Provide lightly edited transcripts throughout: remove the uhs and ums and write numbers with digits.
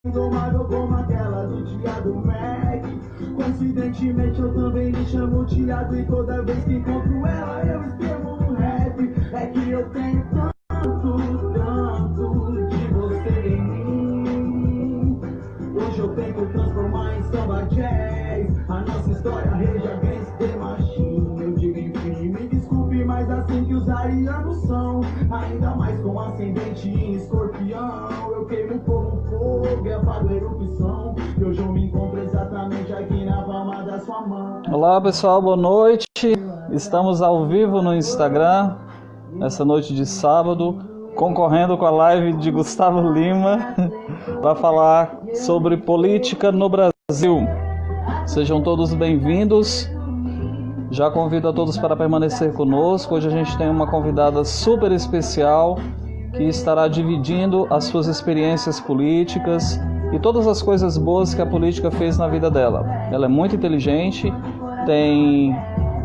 Indomável como aquela do Thiago Mac. Coincidentemente eu também me chamo Thiago e toda vez que encontro ela eu escrevo um rap. É que eu tenho tanto de você em mim. Hoje eu tento transformar em samba jazz a nossa história, Rage Against the Machine. Eu digo enfim, me desculpe, mas assim que os arianos são, ainda mais com ascendente em escorpião. Eu queimo fogo e apago a erupção. E hoje eu me encontro exatamente aqui na palma da sua mão. Olá pessoal, boa noite. Estamos ao vivo no Instagram, nessa noite de sábado, concorrendo com a live de Gustavo Lima para falar sobre política no Brasil. Sejam todos bem-vindos. Já convido a todos para permanecer conosco. Hoje a gente tem uma convidada super especial que estará dividindo as suas experiências políticas e todas as coisas boas que a política fez na vida dela. Ela é muito inteligente, tem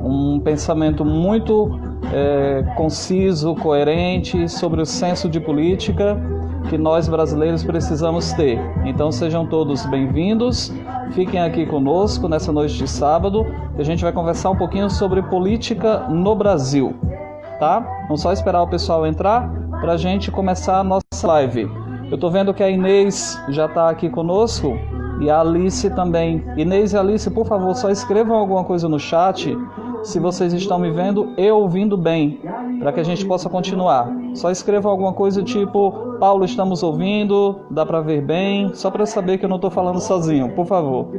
um pensamento muito conciso, coerente sobre o senso de política que nós brasileiros precisamos ter. Então sejam todos bem-vindos, fiquem aqui conosco nessa noite de sábado e a gente vai conversar um pouquinho sobre política no Brasil, tá? Vamos só esperar o pessoal entrar para a gente começar a nossa live. Eu estou vendo que a Inês já está aqui conosco e a Alice também. Inês e Alice, por favor, só escrevam alguma coisa no chat se vocês estão me vendo e ouvindo bem, para que a gente possa continuar. Só escrevam alguma coisa tipo, Paulo, estamos ouvindo, dá para ver bem, só para eu saber que eu não estou falando sozinho, por favor.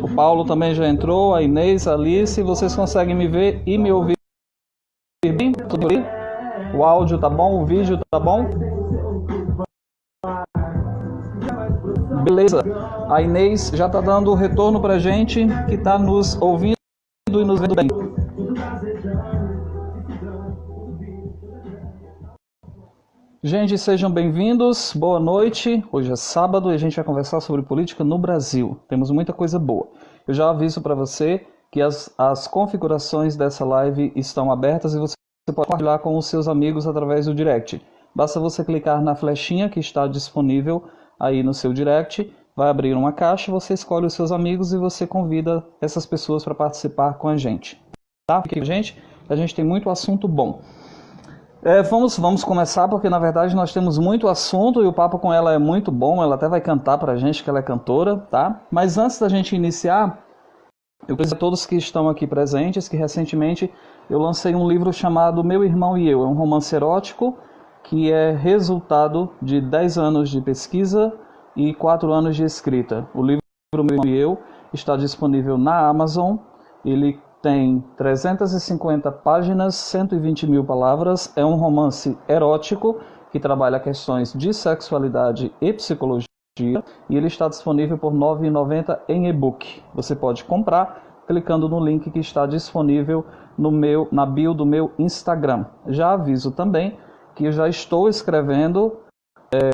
O Paulo também já entrou, a Inês, a Alice, vocês conseguem me ver e me ouvir bem? Tudo bem? O áudio tá bom? O vídeo tá bom? Beleza. A Inês já tá dando o retorno pra gente que tá nos ouvindo e nos vendo bem. Gente, sejam bem-vindos, boa noite. Hoje é sábado e a gente vai conversar sobre política no Brasil. Temos muita coisa boa. Eu já aviso para você que as configurações dessa live estão abertas e você pode compartilhar com os seus amigos através do direct. Basta você clicar na flechinha que está disponível aí no seu direct, vai abrir uma caixa, você escolhe os seus amigos e você convida essas pessoas para participar com a gente. Tá? Fique com a gente tem muito assunto bom. Vamos começar porque na verdade nós temos muito assunto e o papo com ela é muito bom, ela até vai cantar pra gente que ela é cantora, tá? Mas antes da gente iniciar, eu quero dizer a todos que estão aqui presentes que recentemente eu lancei um livro chamado Meu Irmão e Eu, é um romance erótico que é resultado de 10 anos de pesquisa e 4 anos de escrita. O livro Meu Irmão e Eu está disponível na Amazon, ele tem 350 páginas, 120 mil palavras, é um romance erótico que trabalha questões de sexualidade e psicologia e ele está disponível por R$ 9,90 em e-book. Você pode comprar clicando no link que está disponível na bio do meu Instagram. Já aviso também que eu já estou escrevendo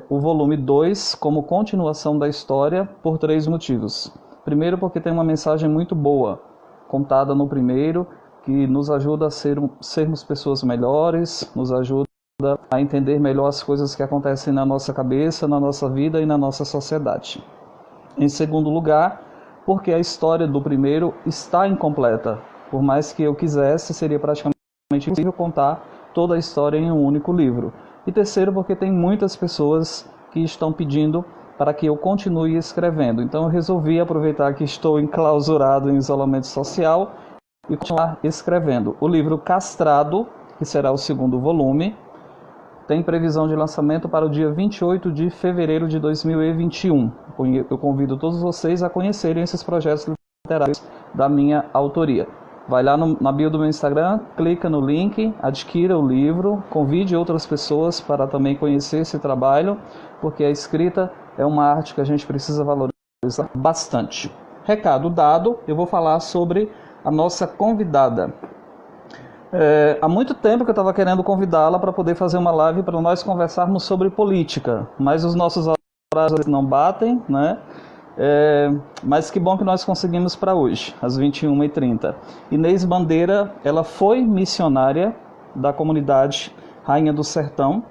o volume 2 como continuação da história por 3 motivos. Primeiro, porque tem uma mensagem muito boa contada no primeiro, que nos ajuda a sermos pessoas melhores, nos ajuda a entender melhor as coisas que acontecem na nossa cabeça, na nossa vida e na nossa sociedade. Em segundo lugar, porque a história do primeiro está incompleta. Por mais que eu quisesse, seria praticamente impossível contar toda a história em um único livro. E terceiro, porque tem muitas pessoas que estão pedindo para que eu continue escrevendo. Então eu resolvi aproveitar que estou enclausurado em isolamento social e continuar escrevendo. O livro Castrado, que será o segundo volume, tem previsão de lançamento para o dia 28 de fevereiro de 2021. Eu convido todos vocês a conhecerem esses projetos literários da minha autoria. Vai lá na bio do meu Instagram, clica no link, adquira o livro, convide outras pessoas para também conhecer esse trabalho, porque a escrita é uma arte que a gente precisa valorizar bastante. Recado dado, eu vou falar sobre a nossa convidada. Há muito tempo que eu estava querendo convidá-la para poder fazer uma live para nós conversarmos sobre política, mas os nossos horários não batem, né? Mas que bom que nós conseguimos para hoje, às 21h30. Inês Bandeira, ela foi missionária da comunidade Rainha do Sertão,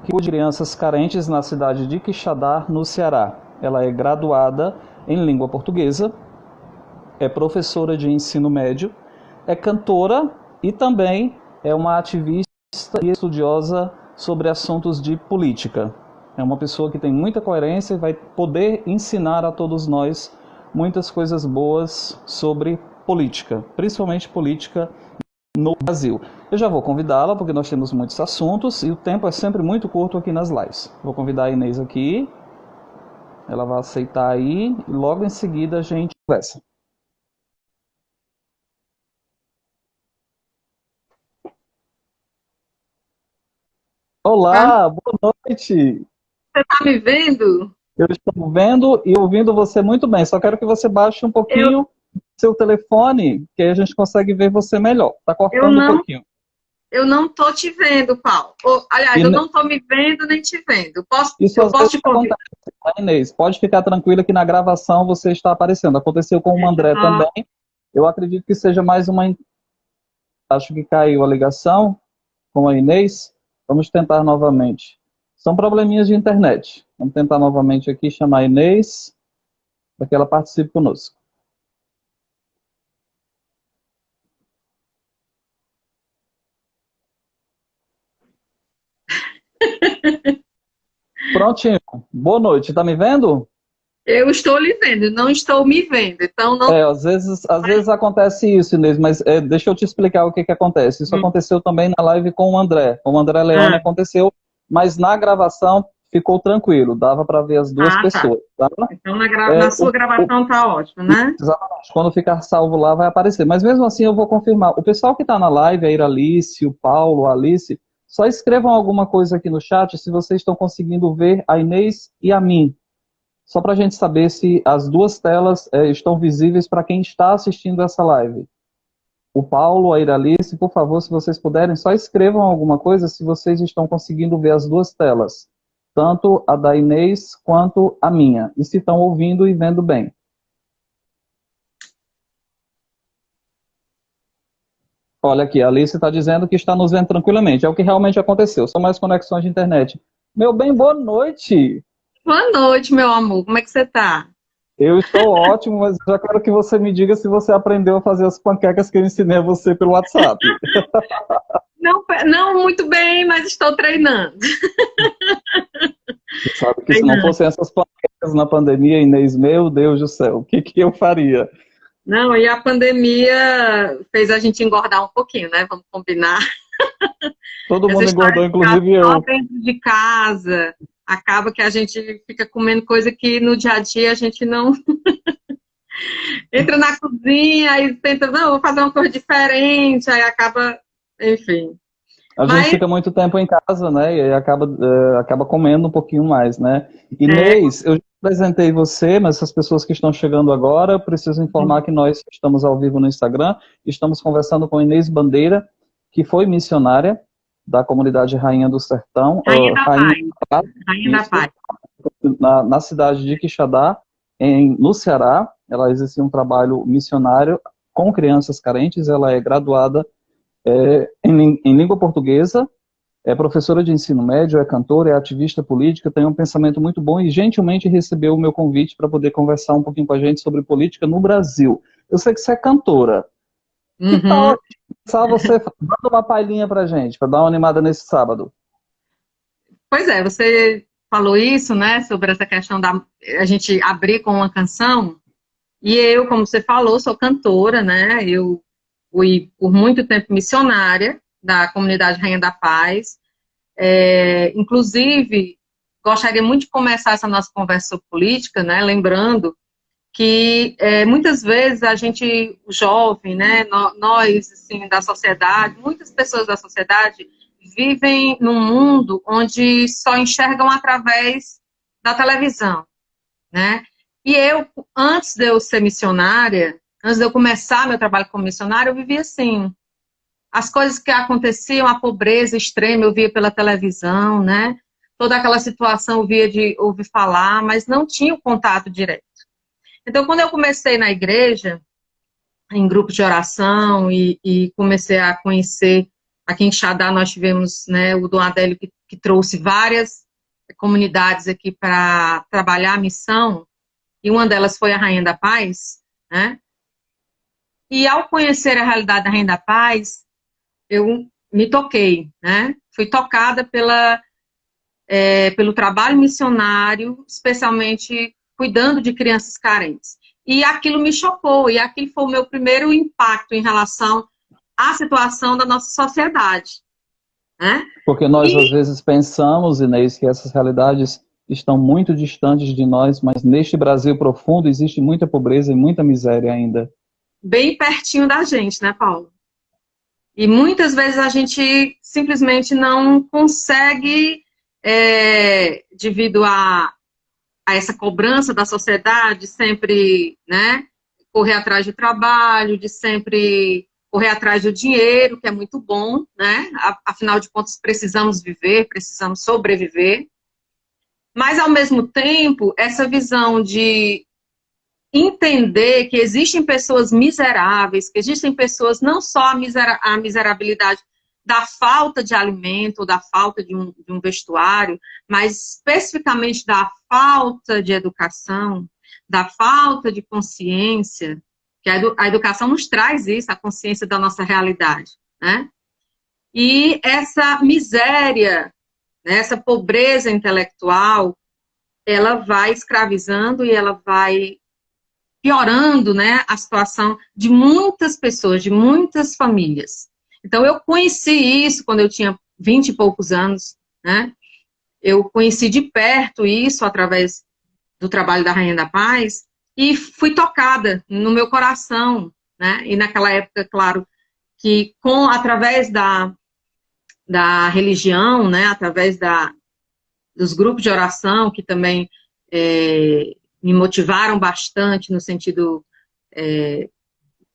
que cuida de crianças carentes na cidade de Quixadá, no Ceará. Ela é graduada em língua portuguesa, é professora de ensino médio, é cantora e também é uma ativista e estudiosa sobre assuntos de política. É uma pessoa que tem muita coerência e vai poder ensinar a todos nós muitas coisas boas sobre política, principalmente política no Brasil. Eu já vou convidá-la, porque nós temos muitos assuntos e o tempo é sempre muito curto aqui nas lives. Vou convidar a Inês aqui, ela vai aceitar aí e logo em seguida a gente conversa. Olá, boa noite! Você tá me vendo? Eu estou vendo e ouvindo você muito bem, só quero que você baixe um pouquinho seu telefone, que aí a gente consegue ver você melhor. Tá cortando um pouquinho. Eu não tô te vendo, Paulo. Aliás, eu não tô me vendo nem te vendo. Eu posso te convidar? Inês, pode ficar tranquila que na gravação você está aparecendo. Aconteceu com o André também. Eu acredito que seja mais uma... Acho que caiu a ligação com a Inês. Vamos tentar novamente. São probleminhas de internet. Vamos tentar novamente aqui chamar a Inês para que ela participe conosco. Prontinho. Boa noite. Tá me vendo? Eu estou lhe vendo, não estou me vendo. Então não. Às vezes acontece isso, Inês, mas deixa eu te explicar o que acontece. Isso aconteceu também na live com o André. Com o André Leone aconteceu, mas na gravação ficou tranquilo, dava para ver as duas pessoas. Tá? Então na sua gravação tá ótimo, né? Exatamente. Quando ficar salvo lá vai aparecer. Mas mesmo assim eu vou confirmar. O pessoal que está na live, a Iralice, o Paulo, a Alice, só escrevam alguma coisa aqui no chat se vocês estão conseguindo ver a Inês e a mim. Só para a gente saber se as duas telas estão visíveis para quem está assistindo essa live. O Paulo, a Iralice, por favor, se vocês puderem, só escrevam alguma coisa se vocês estão conseguindo ver as duas telas. Tanto a da Inês quanto a minha. E se estão ouvindo e vendo bem. Olha aqui, a Alice está dizendo que está nos vendo tranquilamente. É o que realmente aconteceu. São mais conexões de internet. Meu bem, boa noite! Boa noite, meu amor. Como é que você tá? Eu estou ótimo, mas já quero que você me diga se você aprendeu a fazer as panquecas que eu ensinei a você pelo WhatsApp. Não muito bem, mas estou treinando. Você sabe que se não fossem essas panquecas na pandemia, Inês, meu Deus do céu, o que eu faria? Não, e a pandemia fez a gente engordar um pouquinho, né? Vamos combinar. Todo mundo engordou, inclusive eu. Só dentro de casa, acaba que a gente fica comendo coisa que no dia a dia a gente não... Entra na cozinha e tenta, não, vou fazer uma coisa diferente, aí acaba, enfim. A gente fica muito tempo em casa, né, e aí acaba comendo um pouquinho mais, né. Inês, eu já apresentei você, mas as pessoas que estão chegando agora, eu preciso informar que nós estamos ao vivo no Instagram, estamos conversando com Inês Bandeira, que foi missionária da comunidade Rainha do Sertão. Rainha da Paz. Na cidade de Quixadá, no Ceará. Ela exercia um trabalho missionário com crianças carentes. Ela é graduada em língua portuguesa, é professora de ensino médio, é cantora, é ativista política, tem um pensamento muito bom e gentilmente recebeu o meu convite para poder conversar um pouquinho com a gente sobre política no Brasil. Eu sei que você é cantora. Que tal você dando uma palhinha pra gente, para dar uma animada nesse sábado? Pois é, você falou isso, né, sobre essa questão da a gente abrir com uma canção, e eu, como você falou, sou cantora, né, eu fui por muito tempo missionária da comunidade Rainha da Paz, inclusive, gostaria muito de começar essa nossa conversa sobre política, né, lembrando que muitas vezes a gente, jovem, né, nós, assim, da sociedade, muitas pessoas da sociedade vivem num mundo onde só enxergam através da televisão, né? E eu, antes de eu ser missionária, antes de eu começar meu trabalho como missionária, eu vivia assim. As coisas que aconteciam, a pobreza extrema, eu via pela televisão, né? Toda aquela situação eu via de ouvir falar, mas não tinha o contato direto. Então, quando eu comecei na igreja, em grupo de oração, e comecei a conhecer Aqui em Xadá nós tivemos, né, o Dom Adélio que trouxe várias comunidades aqui para trabalhar a missão, e uma delas foi a Rainha da Paz, né? E ao conhecer a realidade da Rainha da Paz, eu me toquei, né? Fui tocada pelo trabalho missionário, especialmente cuidando de crianças carentes. E aquilo me chocou, e aquilo foi o meu primeiro impacto em relação à situação da nossa sociedade, né? Porque nós, às vezes, pensamos, Inês, que essas realidades estão muito distantes de nós, mas neste Brasil profundo existe muita pobreza e muita miséria ainda. Bem pertinho da gente, né, Paulo? E muitas vezes a gente simplesmente não consegue, devido a essa cobrança da sociedade, sempre, né, correr atrás de trabalho, de sempre correr atrás do dinheiro, que é muito bom, né? Afinal de contas, precisamos viver, precisamos sobreviver. Mas, ao mesmo tempo, essa visão de entender que existem pessoas miseráveis, que existem pessoas, não só a miserabilidade da falta de alimento, da falta de um vestuário, mas especificamente da falta de educação, da falta de consciência, que a educação nos traz isso, a consciência da nossa realidade, né? E essa miséria, né, essa pobreza intelectual, ela vai escravizando e ela vai piorando, né, a situação de muitas pessoas, de muitas famílias. Então, eu conheci isso quando eu tinha 20 e poucos anos, né? Eu conheci de perto isso através do trabalho da Rainha da Paz e fui tocada no meu coração, né? E naquela época, claro, que através da religião, né, através dos grupos de oração, que também me motivaram bastante no sentido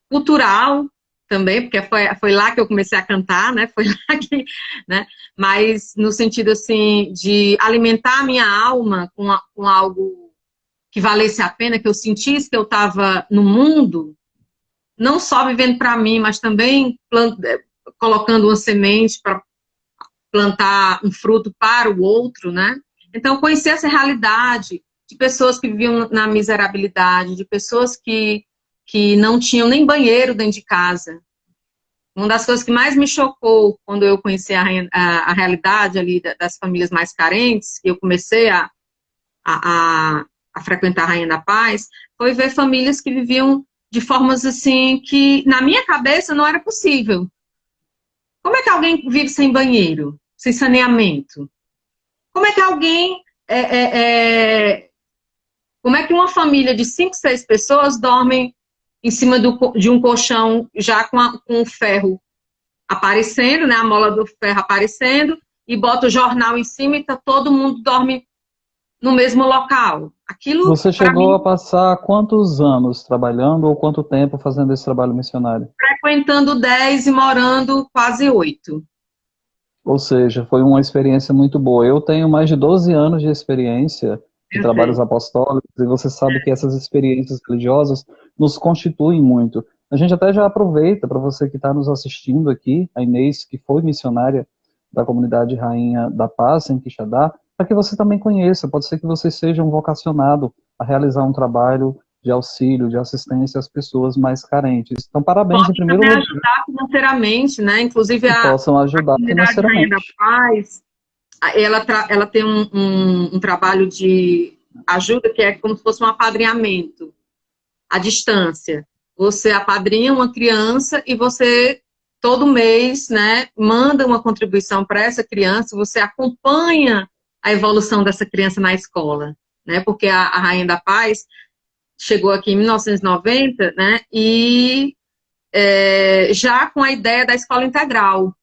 cultural também, porque foi lá que eu comecei a cantar, né, foi lá que, né, mas no sentido, assim, de alimentar a minha alma com algo que valesse a pena, que eu sentisse que eu estava no mundo, não só vivendo para mim, mas também colocando uma semente para plantar um fruto para o outro, né? Então, conhecer essa realidade de pessoas que viviam na miserabilidade, de pessoas que não tinham nem banheiro dentro de casa. Uma das coisas que mais me chocou quando eu conheci a realidade ali das famílias mais carentes, que eu comecei a frequentar a Rainha da Paz, foi ver famílias que viviam de formas assim que, na minha cabeça, não era possível. Como é que alguém vive sem banheiro, sem saneamento? Como é que alguém... como é que uma família de 5, 6 pessoas dormem em cima de um colchão já com o ferro aparecendo, né, a mola do ferro aparecendo, e bota o jornal em cima e todo mundo dorme no mesmo local? Aquilo, Você para chegou mim, a passar quantos anos trabalhando ou quanto tempo fazendo esse trabalho missionário? frequentando 10 e morando quase 8. Ou seja, foi uma experiência muito boa. Eu tenho mais de 12 anos de experiência de Eu sei. trabalhos apostólicos e você sabe que essas experiências religiosas nos constituem muito. A gente até já aproveita para você que está nos assistindo aqui, a Inês, que foi missionária da comunidade Rainha da Paz em Quixadá, para que você também conheça. Pode ser que você seja um vocacionado a realizar um trabalho de auxílio, de assistência às pessoas mais carentes. Então, parabéns em Pode primeiro também lugar, ajudar financeiramente, né? Inclusive que possam a ajudar comunidade Rainha da financeiramente. Paz, ela tem um trabalho de ajuda que é como se fosse um apadrinhamento à distância. Você apadrinha uma criança e você, todo mês, né, manda uma contribuição para essa criança, você acompanha a evolução dessa criança na escola, né? Porque a Rainha da Paz chegou aqui em 1990, né? E já com a ideia da escola integral,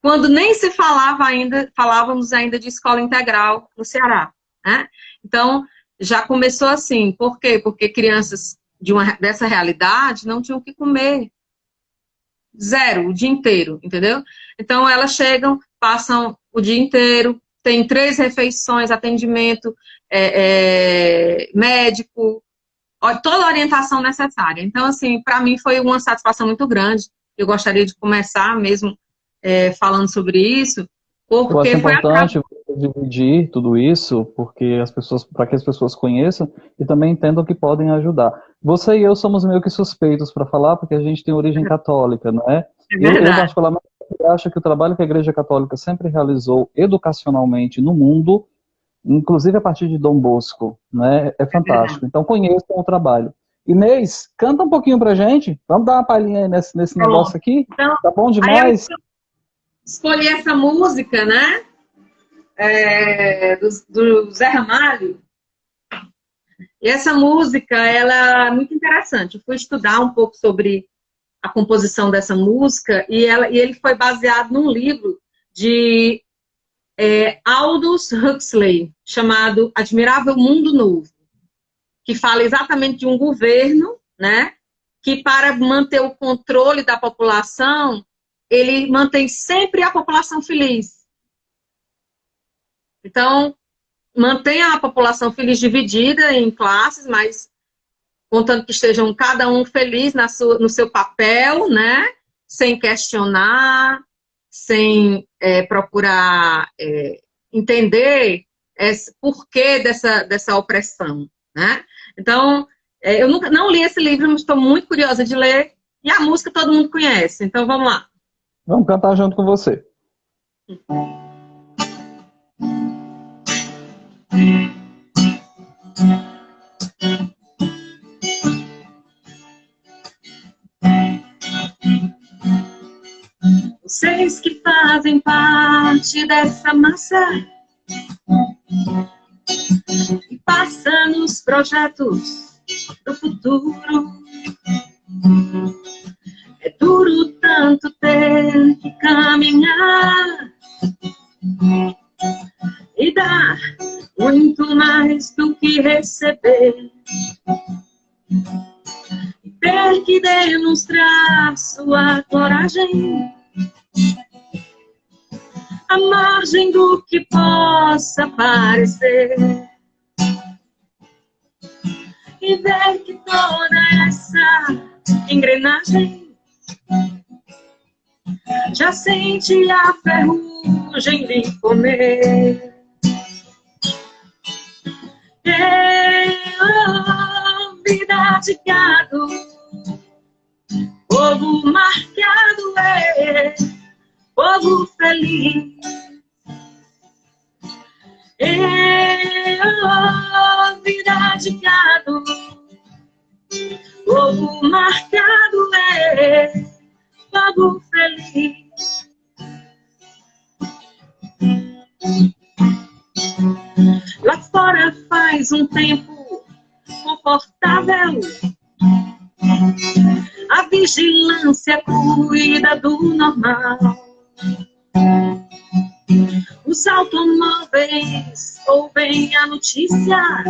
quando nem se falávamos ainda de escola integral no Ceará, né? Então, já começou assim. Por quê? Porque crianças dessa realidade não tinham o que comer. Zero, o dia inteiro, entendeu? Então, elas chegam, passam o dia inteiro, tem 3 refeições, atendimento médico, toda a orientação necessária. Então, assim, para mim foi uma satisfação muito grande. Eu gostaria de começar mesmo falando sobre isso, Eu acho porque foi importante você dividir tudo isso, porque para que as pessoas conheçam e também entendam que podem ajudar. Você e eu somos meio que suspeitos para falar, porque a gente tem origem católica, não é? Eu verdade. particularmente acho que o trabalho que a Igreja Católica sempre realizou educacionalmente no mundo, inclusive a partir de Dom Bosco, né, é fantástico. Então conheçam o trabalho. Inês, canta um pouquinho pra gente. Vamos dar uma palhinha aí nesse negócio aqui? Então, Tá bom aí eu demais? escolhi essa música, né? Do Zé Ramalho. E essa música, ela é muito interessante. Eu fui estudar um pouco sobre a composição dessa música e ele foi baseado num livro de Aldous Huxley, chamado Admirável Mundo Novo, que fala exatamente de um governo, né, que para manter o controle da população, ele mantém sempre a população feliz. Então, mantém a população feliz dividida em classes, mas contanto que estejam cada um feliz no seu papel, né? Sem questionar, sem procurar entender porquê dessa opressão, né? Então, eu não li esse livro, mas estou muito curiosa de ler, e a música todo mundo conhece, então vamos lá. Vamos cantar junto com você. Vocês que fazem parte dessa massa e passam nos projetos do futuro. É duro tanto ter que caminhar e dar muito mais do que receber. E ter que demonstrar sua coragem à margem do que possa parecer. E ver que toda essa engrenagem já sente a ferrugem lhe comer. Vida de gado, povo marcado povo feliz. Vida de gado, povo marcado povo feliz. Lá fora faz um tempo confortável, a vigilância cuida do normal. Os automóveis ouvem a notícia,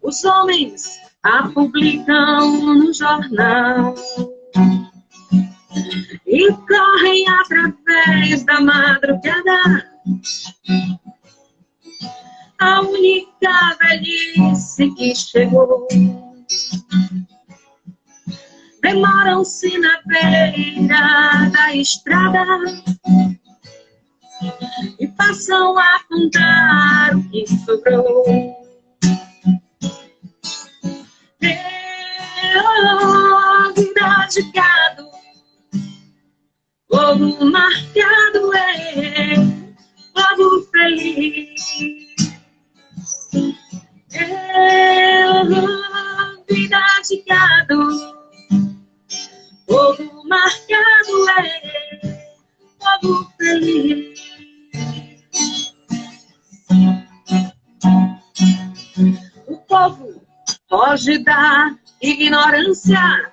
os homens a publicam no jornal e correm através da madrugada. A única velhice que chegou. Demoram-se na beira da estrada e passam a contar o que sobrou. Vida de gado, povo marcado povo feliz. Vida de gado, povo marcado povo feliz. O povo foge da ignorância,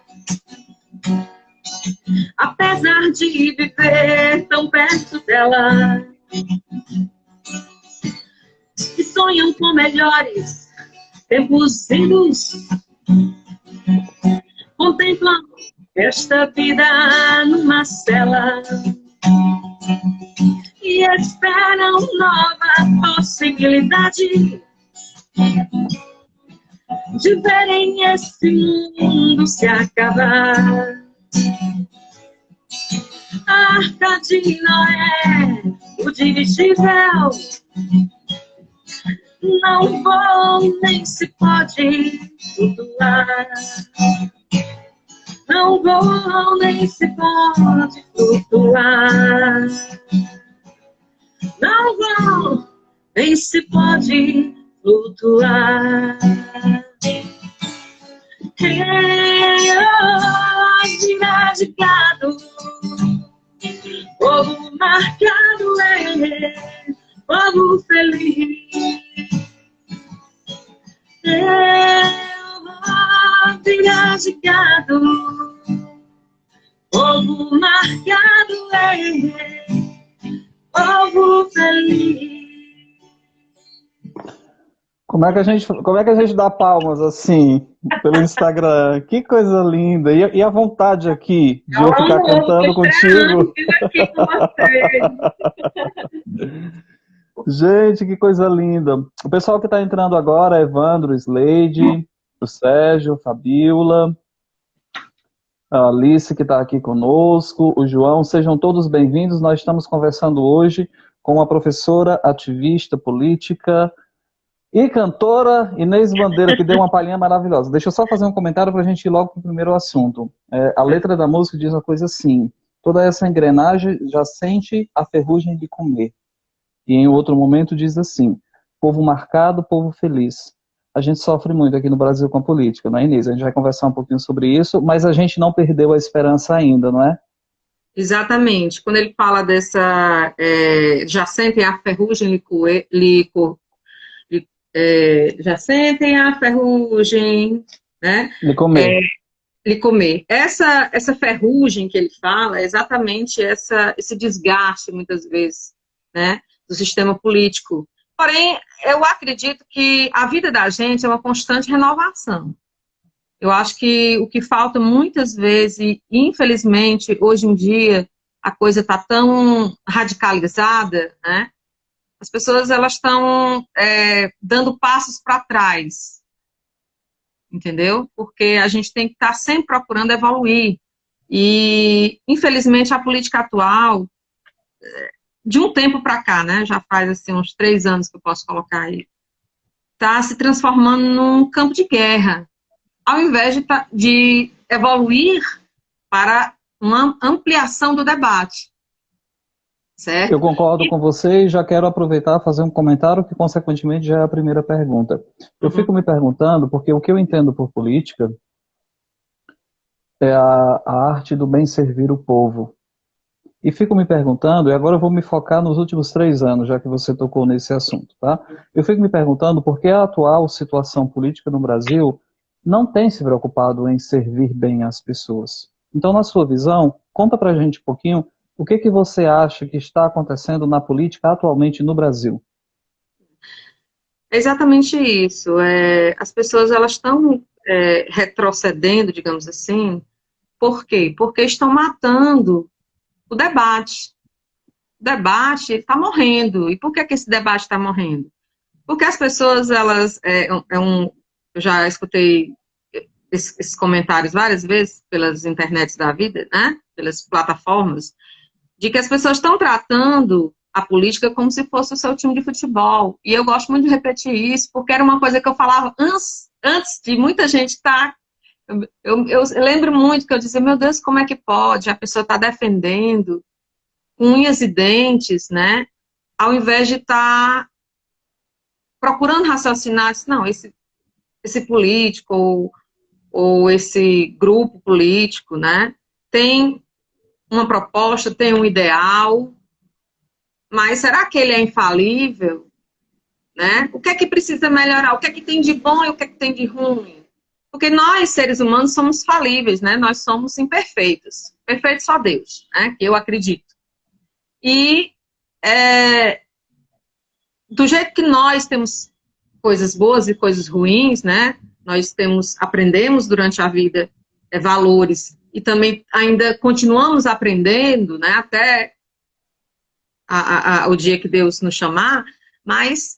apesar de viver tão perto dela, e sonham com melhores tempos vindos, contemplam esta vida numa cela e esperam nova possibilidade de verem esse mundo se acabar. a Arca de Noé, o dirigível não voa nem se pode flutuar. Não voa nem se pode flutuar. Não voa nem se pode flutuar. Gira de gado, povo marcado povo feliz. Gira de gado, povo marcado povo feliz. Como é que a gente dá palmas assim pelo Instagram? Que coisa linda! E a vontade aqui de eu ficar cantando contigo? Aqui com você. Gente, que coisa linda! O pessoal que está entrando agora é Evandro, Sleide, o Sérgio, Fabiola, a Alice que está aqui conosco, o João, sejam todos bem-vindos. Nós estamos conversando hoje com a professora, ativista política e cantora Inês Bandeira, que deu uma palhinha maravilhosa. Deixa eu só fazer um comentário para a gente ir logo para o primeiro assunto. A letra da música diz uma coisa assim: toda essa engrenagem já sente a ferrugem de comer. E em outro momento diz assim: povo marcado, povo feliz. A gente sofre muito aqui no Brasil com a política, não é, Inês? A gente vai conversar um pouquinho sobre isso, mas a gente não perdeu a esperança ainda, não é? Exatamente. Quando ele fala dessa... já sentem a ferrugem já sentem a ferrugem, né? De comer. Lhe comer. Essa ferrugem que ele fala é exatamente esse desgaste, muitas vezes, né, do sistema político. Porém, eu acredito que a vida da gente é uma constante renovação. Eu acho que o que falta muitas vezes, infelizmente, hoje em dia, a coisa está tão radicalizada, né? As pessoas elas estão dando passos para trás, entendeu? Porque a gente tem que estar sempre procurando evoluir. E, infelizmente, a política atual, de um tempo para cá, né, já faz assim, uns 3 anos que eu posso colocar aí, está se transformando num campo de guerra, ao invés de evoluir para uma ampliação do debate. Certo? Eu concordo com você e já quero aproveitar e fazer um comentário que, consequentemente, já é a primeira pergunta. Eu fico me perguntando, porque o que eu entendo por política é a arte do bem servir o povo. E fico me perguntando, e agora eu vou me focar nos últimos 3 anos, já que você tocou nesse assunto, tá? Eu fico me perguntando por que a atual situação política no Brasil não tem se preocupado em servir bem as pessoas. Então, na sua visão, conta pra gente um pouquinho o que você acha que está acontecendo na política atualmente no Brasil? É exatamente isso. As pessoas elas estão retrocedendo, digamos assim. Por quê? Porque estão matando o debate. O debate está morrendo. E por que esse debate está morrendo? Porque as pessoas, elas... eu já escutei esses comentários várias vezes pelas internets da vida, né? Pelas plataformas, de que as pessoas estão tratando a política como se fosse o seu time de futebol. E eu gosto muito de repetir isso, porque era uma coisa que eu falava antes de muita gente estar... Eu lembro muito que eu dizia, meu Deus, como é que pode? A pessoa está defendendo com unhas e dentes, né? Ao invés de estar procurando raciocinar, não, esse político ou esse grupo político, né? Tem uma proposta, tem um ideal, mas será que ele é infalível? Né? O que é que precisa melhorar? O que é que tem de bom e o que é que tem de ruim? Porque nós, seres humanos, somos falíveis, né? Nós somos imperfeitos. Perfeito só Deus, né? Que eu acredito. E do jeito que nós temos coisas boas e coisas ruins, né? Nós aprendemos durante a vida valores e também ainda continuamos aprendendo, né, até o dia que Deus nos chamar, mas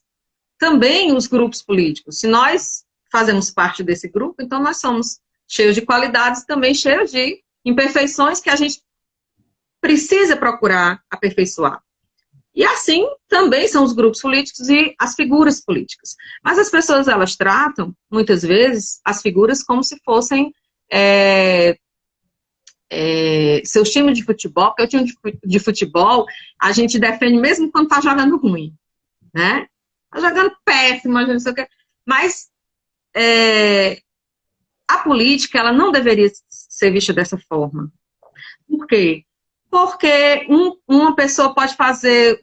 também os grupos políticos. Se nós fazemos parte desse grupo, então nós somos cheios de qualidades, também cheios de imperfeições que a gente precisa procurar aperfeiçoar. E assim também são os grupos políticos e as figuras políticas. Mas as pessoas, elas tratam, muitas vezes, as figuras como se fossem seus times de futebol, porque o time de futebol a gente defende mesmo quando está jogando ruim, né? Está jogando péssimo, não sei o quê. Mas a política, ela não deveria ser vista dessa forma. Por quê? Porque uma pessoa pode fazer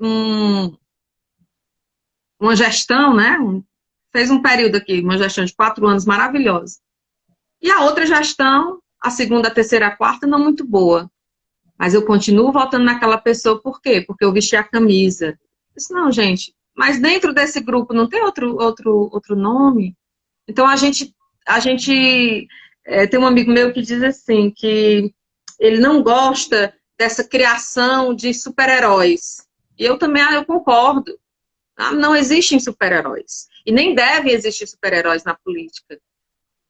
uma gestão, né? Fez um período aqui, uma gestão de 4 anos maravilhosa. E a outra gestão, a segunda, a terceira, a quarta, não muito boa. Mas eu continuo votando naquela pessoa, por quê? Porque eu vesti a camisa. Eu disse, não, gente, mas dentro desse grupo não tem outro nome? Então, a gente tem um amigo meu que diz assim, que ele não gosta dessa criação de super-heróis. E eu também eu concordo. Não existem super-heróis. E nem deve existir super-heróis na política.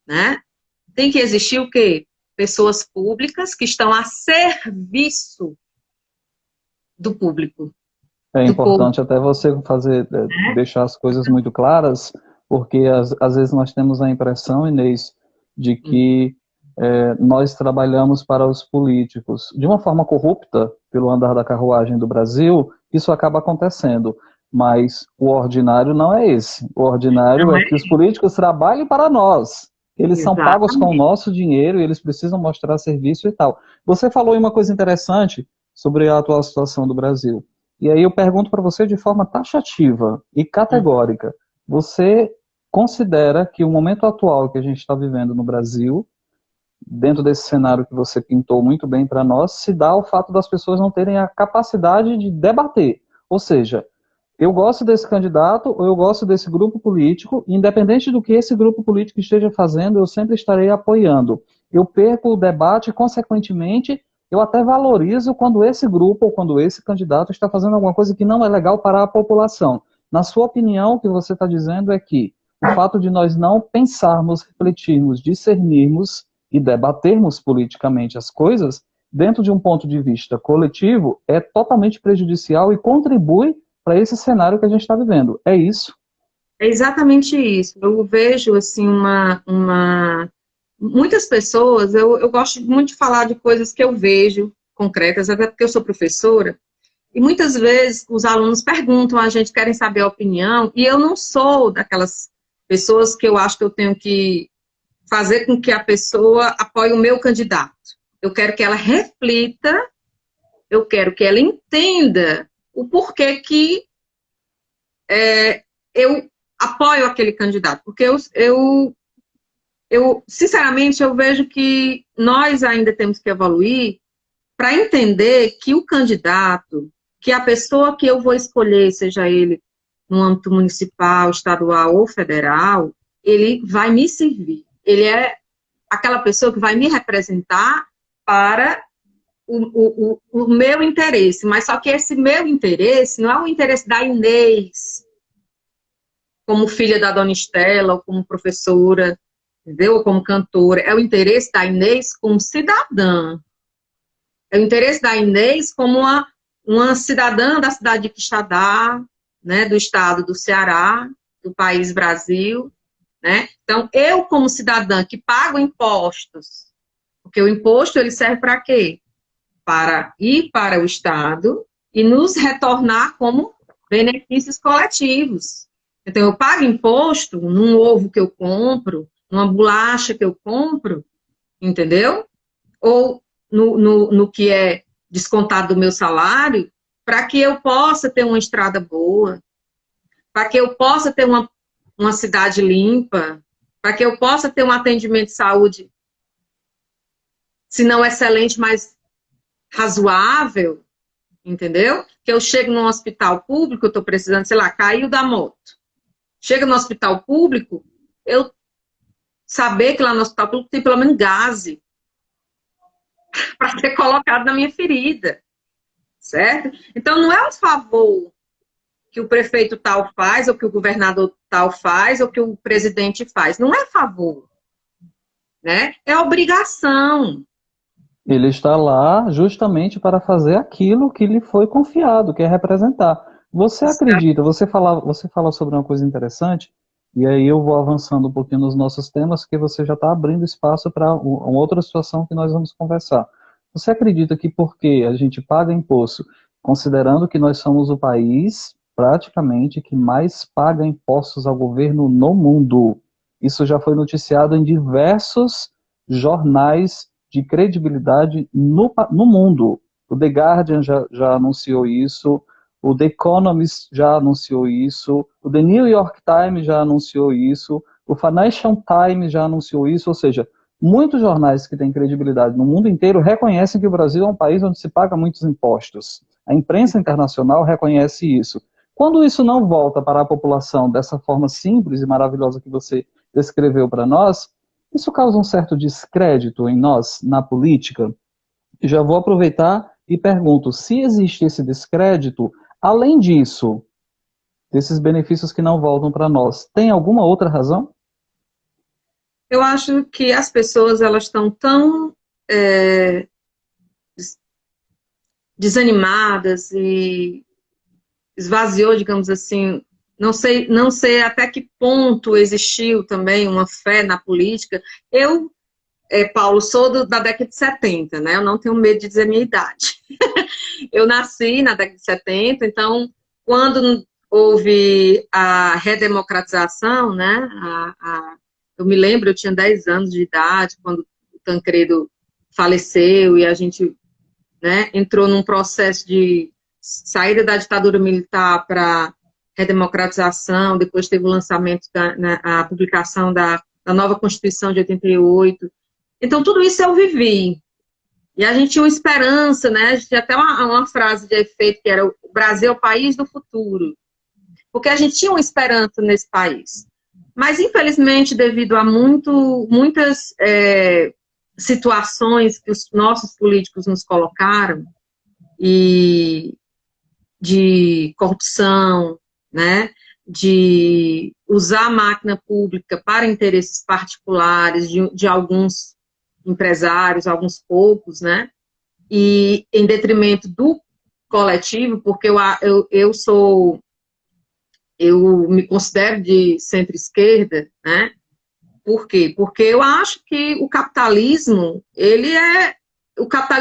Né? Tem que existir o quê? Pessoas públicas que estão a serviço do público. É importante até você deixar as coisas muito claras, porque às vezes nós temos a impressão, Inês, de que nós trabalhamos para os políticos. De uma forma corrupta, pelo andar da carruagem do Brasil, isso acaba acontecendo. Mas o ordinário não é esse. O ordinário é que os políticos trabalhem para nós. Eles são pagos com o nosso dinheiro e eles precisam mostrar serviço e tal. Você falou em uma coisa interessante sobre a atual situação do Brasil. E aí eu pergunto para você de forma taxativa e categórica. Você considera que o momento atual que a gente está vivendo no Brasil, dentro desse cenário que você pintou muito bem para nós, se dá ao fato das pessoas não terem a capacidade de debater? Ou seja, eu gosto desse candidato ou eu gosto desse grupo político, independente do que esse grupo político esteja fazendo, eu sempre estarei apoiando. Eu perco o debate, consequentemente, eu até valorizo quando esse grupo ou quando esse candidato está fazendo alguma coisa que não é legal para a população. Na sua opinião, o que você está dizendo é que o fato de nós não pensarmos, refletirmos, discernirmos e debatermos politicamente as coisas, dentro de um ponto de vista coletivo, é totalmente prejudicial e contribui para esse cenário que a gente está vivendo. É isso? É exatamente isso. Eu vejo, assim, muitas pessoas, eu gosto muito de falar de coisas que eu vejo, concretas, até porque eu sou professora, e muitas vezes os alunos perguntam a gente, querem saber a opinião, e eu não sou daquelas pessoas que eu acho que eu tenho que fazer com que a pessoa apoie o meu candidato. Eu quero que ela reflita, eu quero que ela entenda o porquê que eu apoio aquele candidato. Porque sinceramente, eu vejo que nós ainda temos que evoluir para entender que o candidato, que a pessoa que eu vou escolher, seja ele no âmbito municipal, estadual ou federal, ele vai me servir. Ele é aquela pessoa que vai me representar para o meu interesse, mas só que esse meu interesse não é o interesse da Inês, como filha da Dona Estela, ou como professora, entendeu? Ou como cantora. É o interesse da Inês como cidadã. É o interesse da Inês como uma cidadã da cidade de Quixadá, né, do estado do Ceará, do país Brasil, né? Então, eu como cidadã que pago impostos, porque o imposto ele serve para quê? Para ir para o Estado e nos retornar como benefícios coletivos. Então, eu pago imposto num ovo que eu compro, numa bolacha que eu compro, entendeu? Ou no que é descontado do meu salário, para que eu possa ter uma estrada boa, para que eu possa ter uma cidade limpa, para que eu possa ter um atendimento de saúde, se não excelente, mas razoável, entendeu? Que eu chego num hospital público, eu estou precisando, sei lá, caiu da moto. Chega no hospital público, eu saber que lá no hospital público tem pelo menos gaze para ser colocado na minha ferida, certo? Então, não é um favor que o prefeito tal faz, ou que o governador tal faz, ou que o presidente faz. Não é favor, né? É obrigação. Ele está lá justamente para fazer aquilo que lhe foi confiado, que é representar. Você acredita, você fala sobre uma coisa interessante, e aí eu vou avançando um pouquinho nos nossos temas, que você já está abrindo espaço para uma outra situação que nós vamos conversar. Você acredita que porque a gente paga imposto, considerando que nós somos o país, praticamente, que mais paga impostos ao governo no mundo, isso já foi noticiado em diversos jornais de credibilidade no mundo. O The Guardian já anunciou isso, o The Economist já anunciou isso, o The New York Times já anunciou isso, o Financial Times já anunciou isso, ou seja, muitos jornais que têm credibilidade no mundo inteiro reconhecem que o Brasil é um país onde se paga muitos impostos. A imprensa internacional reconhece isso. Quando isso não volta para a população dessa forma simples e maravilhosa que você descreveu para nós, isso causa um certo descrédito em nós, na política. E já vou aproveitar e pergunto, se existe esse descrédito, além disso, desses benefícios que não voltam para nós, tem alguma outra razão? Eu acho que as pessoas, elas estão tão desanimadas e esvaziou, digamos assim, não sei até que ponto existiu também uma fé na política. Eu, Paulo, sou da década de 70, né? Eu não tenho medo de dizer a minha idade. Eu nasci na década de 70, então, quando houve a redemocratização, né? Eu me lembro, eu tinha 10 anos de idade, quando o Tancredo faleceu e a gente, né, entrou num processo de saída da ditadura militar para redemocratização, depois teve o lançamento, a publicação da nova Constituição de 88. Então, tudo isso eu vivi. E a gente tinha uma esperança, né? A gente tinha até uma frase de efeito que era: o Brasil é o país do futuro. Porque a gente tinha uma esperança nesse país. Mas, infelizmente, devido a muitas situações que os nossos políticos nos colocaram, e de corrupção, né, de usar a máquina pública para interesses particulares de alguns empresários, alguns poucos, né, e em detrimento do coletivo, porque eu me considero de centro-esquerda, né, por quê? Porque eu acho que o capitalismo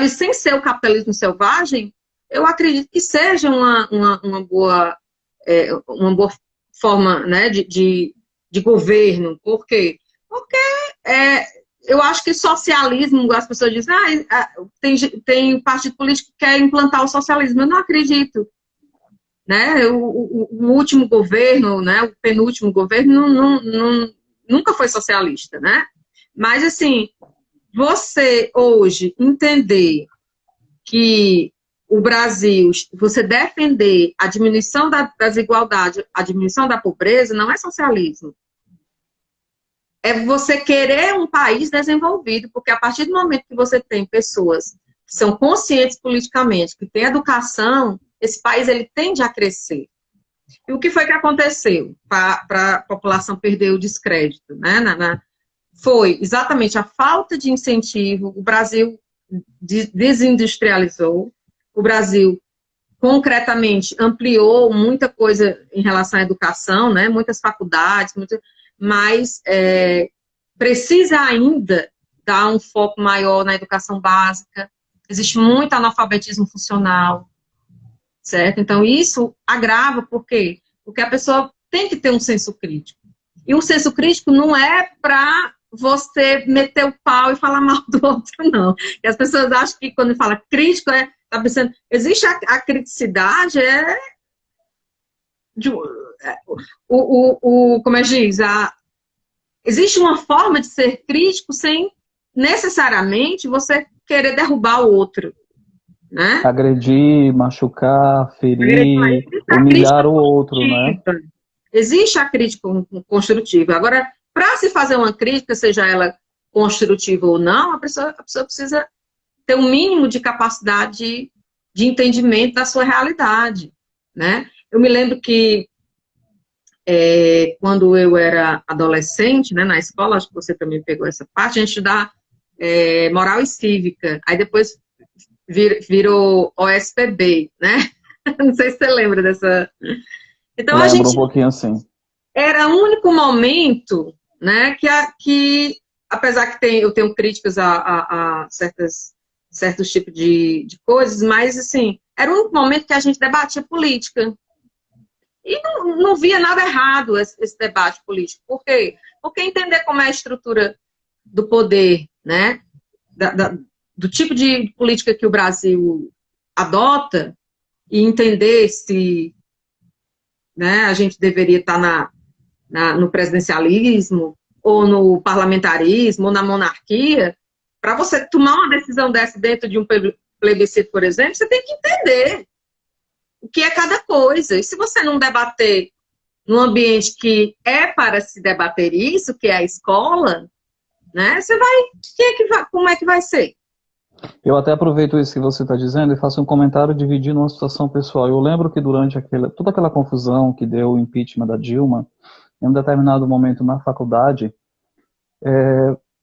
sem ser o capitalismo selvagem, eu acredito que seja uma boa forma, né, de governo. Por quê? Porque eu acho que socialismo, as pessoas dizem, tem partido político que quer implantar o socialismo. Eu não acredito. Né? O último governo, né, o penúltimo governo, nunca foi socialista, né? Mas, assim, você hoje entender que o Brasil, você defender a diminuição da desigualdade, a diminuição da pobreza, não é socialismo. É você querer um país desenvolvido, porque a partir do momento que você tem pessoas que são conscientes politicamente, que têm educação, esse país ele tende a crescer. E o que foi que aconteceu para a população perder o descrédito? Né? Foi exatamente a falta de incentivo. O Brasil desindustrializou, o Brasil concretamente ampliou muita coisa em relação à educação, né? Muitas faculdades, mas precisa ainda dar um foco maior na educação básica. Existe muito analfabetismo funcional, certo? Então, isso agrava, por quê? Porque a pessoa tem que ter um senso crítico. E o senso crítico não é para você meter o pau e falar mal do outro, não. E as pessoas acham que quando fala crítico, tá pensando, existe a criticidade, como é que diz? Existe uma forma de ser crítico sem necessariamente você querer derrubar o outro. Né? Agredir, machucar, ferir, humilhar o outro, né? Existe a crítica construtiva. Agora, para se fazer uma crítica, seja ela construtiva ou não, a pessoa precisa ter um mínimo de capacidade de entendimento da sua realidade, né? Eu me lembro que quando eu era adolescente, né, na escola, acho que você também pegou essa parte, a gente estudava Moral e Cívica. Aí depois virou OSPB, né? Não sei se você lembra dessa. Então a Lembro gente um pouquinho assim. era o único momento, né, que apesar que eu tenho críticas a certos tipos de coisas, mas assim, era o único momento que a gente debatia política. E não via nada errado esse debate político. Por quê? Porque entender como é a estrutura do poder, né, do tipo de política que o Brasil adota, e entender se, né, a gente deveria estar no presidencialismo, ou no parlamentarismo, ou na monarquia. Para você tomar uma decisão dessa dentro de um plebiscito, por exemplo, você tem que entender o que é cada coisa. E se você não debater num ambiente que é para se debater isso, que é a escola, né, você vai, como é que vai ser? Eu até aproveito isso que você está dizendo e faço um comentário dividindo uma situação pessoal. Eu lembro que durante toda aquela confusão que deu o impeachment da Dilma, em um determinado momento na faculdade,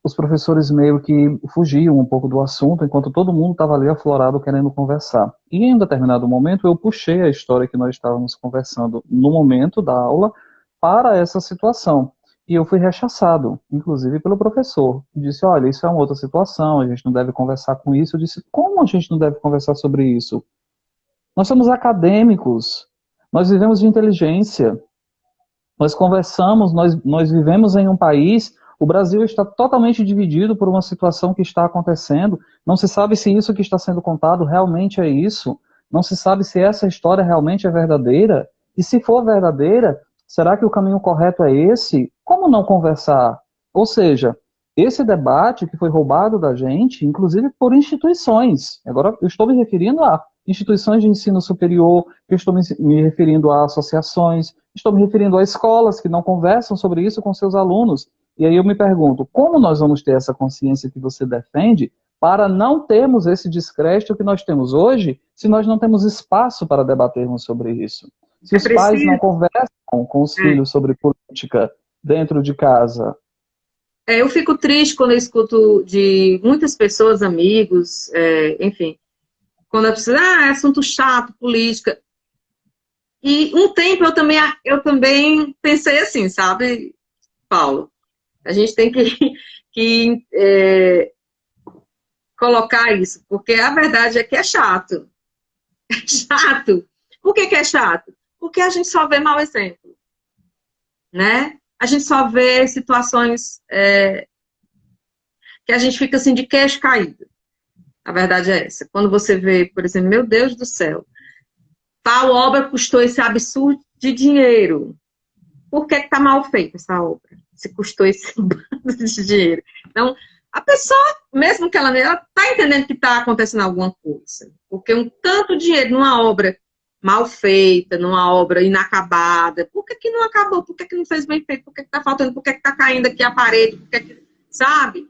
os professores meio que fugiam um pouco do assunto, enquanto todo mundo estava ali aflorado querendo conversar. E em um determinado momento eu puxei a história que nós estávamos conversando no momento da aula para essa situação. E eu fui rechaçado, inclusive pelo professor, que disse, olha, isso é uma outra situação, a gente não deve conversar com isso. Eu disse, como a gente não deve conversar sobre isso? Nós somos acadêmicos, nós vivemos de inteligência, nós conversamos, nós vivemos em um país, o Brasil está totalmente dividido por uma situação que está acontecendo, não se sabe se isso que está sendo contado realmente é isso, não se sabe se essa história realmente é verdadeira, e se for verdadeira, será que o caminho correto é esse? Como não conversar? Ou seja, esse debate que foi roubado da gente, inclusive por instituições, agora eu estou me referindo a instituições de ensino superior, eu estou me referindo a associações, estou me referindo a escolas que não conversam sobre isso com seus alunos. E aí eu me pergunto, como nós vamos ter essa consciência que você defende para não termos esse descrédito que nós temos hoje, se nós não temos espaço para debatermos sobre isso? Se os pais não conversam com os filhos sobre política dentro de casa. Eu fico triste quando eu escuto de muitas pessoas, amigos, enfim, quando eu preciso, é assunto chato, política. E um tempo eu também pensei assim, sabe, Paulo? A gente tem que colocar isso, porque a verdade é que é chato. É chato. Por que é chato? Porque a gente só vê mau exemplo, né? A gente só vê situações que a gente fica assim de queixo caído. A verdade é essa. Quando você vê, por exemplo, meu Deus do céu, tal obra custou esse absurdo de dinheiro. Por que está mal feita essa obra? Se custou esse bando de dinheiro. Então, a pessoa, mesmo que ela está entendendo que está acontecendo alguma coisa. Porque um tanto dinheiro numa obra mal feita, numa obra inacabada, por que não acabou? Por que não fez bem feito? Por que está faltando? Por que está caindo aqui a parede? Sabe?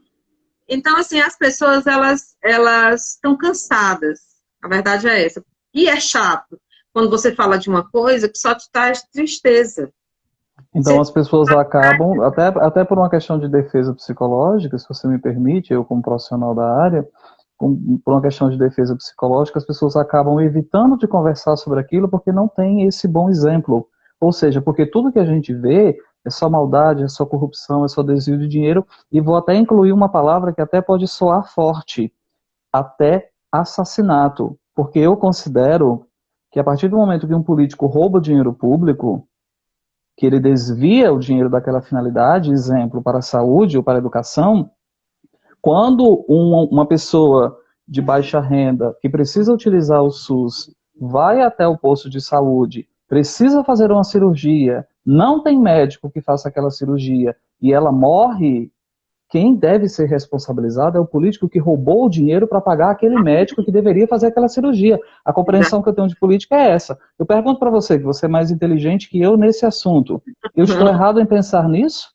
Então, assim, as pessoas, elas estão cansadas. A verdade é essa. E é chato quando você fala de uma coisa que só te traz tristeza. Então as pessoas acabam, até por uma questão de defesa psicológica, se você me permite, eu como profissional da área, por uma questão de defesa psicológica, as pessoas acabam evitando de conversar sobre aquilo porque não tem esse bom exemplo. Ou seja, porque tudo que a gente vê é só maldade, é só corrupção, é só desvio de dinheiro, e vou até incluir uma palavra que até pode soar forte, até assassinato. Porque eu considero que a partir do momento que um político rouba o dinheiro público, que ele desvia o dinheiro daquela finalidade, exemplo, para a saúde ou para a educação, quando uma pessoa de baixa renda que precisa utilizar o SUS vai até o posto de saúde, precisa fazer uma cirurgia, não tem médico que faça aquela cirurgia e ela morre, quem deve ser responsabilizado é o político que roubou o dinheiro para pagar aquele médico que deveria fazer aquela cirurgia. A compreensão que eu tenho de política é essa. Eu pergunto para você, que você é mais inteligente que eu nesse assunto. Eu estou errado em pensar nisso?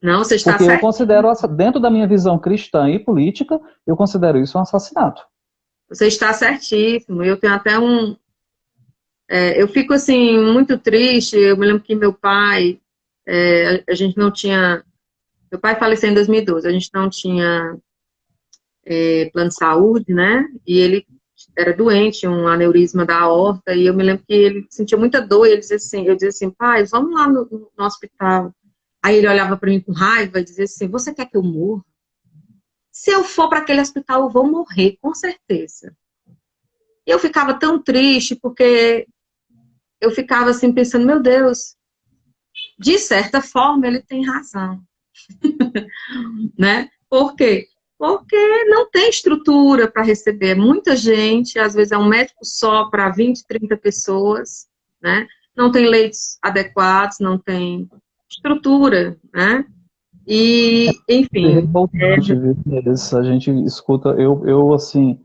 Não, você está Porque certo. eu considero, dentro da minha visão cristã e política, eu considero isso um assassinato. Você está certíssimo. Eu tenho até eu fico, assim, muito triste. Eu me lembro que meu pai, a gente não tinha... Meu pai faleceu em 2012. A gente não tinha plano de saúde, né? E ele era doente, um aneurisma da aorta, e eu me lembro que ele sentia muita dor, e ele dizia assim, eu dizia assim, pai, vamos lá no hospital. Aí ele olhava para mim com raiva e dizia assim, você quer que eu morra? Se eu for para aquele hospital, eu vou morrer, com certeza. E eu ficava tão triste, porque eu ficava assim, pensando, meu Deus, de certa forma ele tem razão. Né? Por quê? Porque não tem estrutura para receber muita gente, às vezes é um médico só para 20, 30 pessoas, né? Não tem leitos adequados, não tem estrutura, né? E, É enfim. revoltante, viu? A gente escuta, assim,